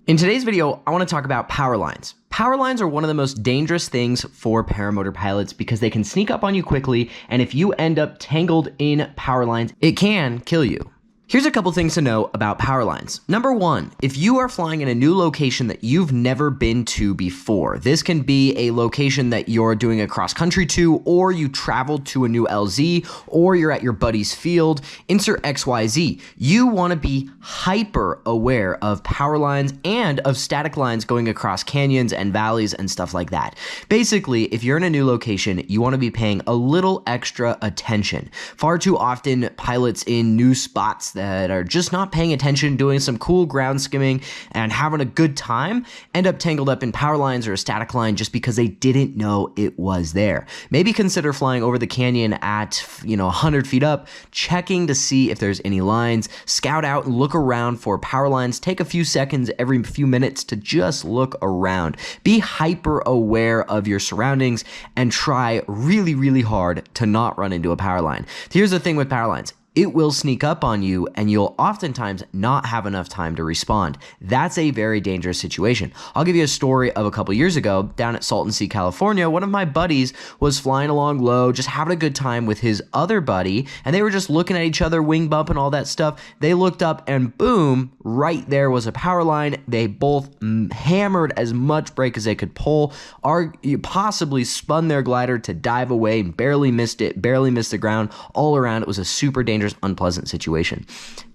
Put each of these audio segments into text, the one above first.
In today's video, I want to talk about power lines. Power lines are one of the most dangerous things for paramotor pilots because they can sneak up on you quickly, and if you end up tangled in power lines, it can kill you. Here's a couple things to know about power lines. Number one, if you are flying in a new location that you've never been to before, this can be a location that you're doing a cross country to, or you traveled to a new LZ, or you're at your buddy's field, insert XYZ. You want to be hyper aware of power lines and of static lines going across canyons and valleys and stuff like that. Basically, if you're in a new location, you want to be paying a little extra attention. Far too often, pilots in new spots that are just not paying attention, doing some cool ground skimming and having a good time, end up tangled up in power lines or a static line just because they didn't know it was there. Maybe consider flying over the canyon at 100 feet up, checking to see if there's any lines, scout out and look around for power lines. Take a few seconds every few minutes to just look around. Be hyper aware of your surroundings and try really, really hard to not run into a power line. Here's the thing with power lines. It will sneak up on you and you'll oftentimes not have enough time to respond. That's a very dangerous situation. I'll give you a story of a couple years ago down at Salton Sea, California. One of my buddies was flying along low, just having a good time with his other buddy, and they were just looking at each other, wing bump and all that stuff. They looked up and boom, right there was a power line. They both hammered as much brake as they could pull, possibly spun their glider to dive away and barely missed it, barely missed the ground. All around, it was a super dangerous, unpleasant situation.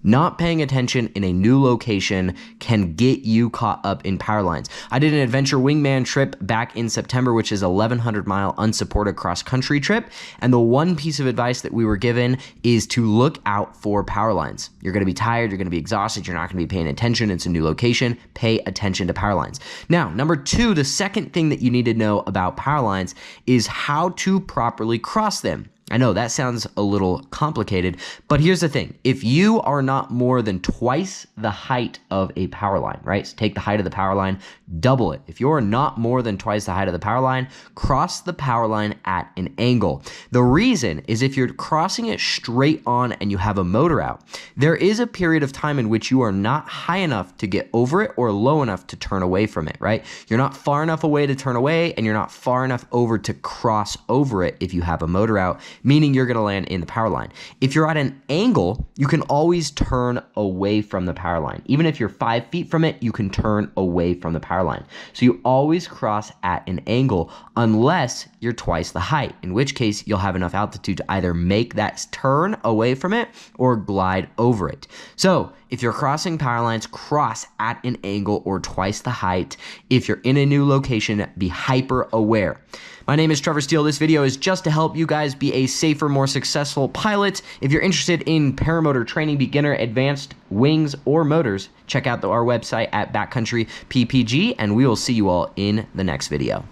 Not paying attention in a new location can get you caught up in power lines. I did an adventure wingman trip back in September, which is a 1,100-mile unsupported cross-country trip, and the one piece of advice that we were given is to look out for power lines. You're going to be tired, you're going to be exhausted, you're not going to be paying attention, it's a new location, pay attention to power lines. Now, number two, the second thing that you need to know about power lines is how to properly cross them. I know that sounds a little complicated, but here's the thing. If you are not more than twice the height of a power line, right? So take the height of the power line, double it. If you're not more than twice the height of the power line, cross the power line at an angle. The reason is if you're crossing it straight on and you have a motor out, there is a period of time in which you are not high enough to get over it or low enough to turn away from it, right? You're not far enough away to turn away and you're not far enough over to cross over it if you have a motor out, meaning you're going to land in the power line. If you're at an angle, you can always turn away from the power line. Even if you're 5 feet from it, you can turn away from the power line. So you always cross at an angle unless you're twice the height, in which case you'll have enough altitude to either make that turn away from it or glide over it. So if you're crossing power lines, cross at an angle or twice the height. If you're in a new location, be hyper aware. My name is Trevor Steele. This video is just to help you guys be a safer, more successful pilot. If you're interested in paramotor training, beginner, advanced, wings, or motors, check out our website at Backcountry PPG, and we will see you all in the next video.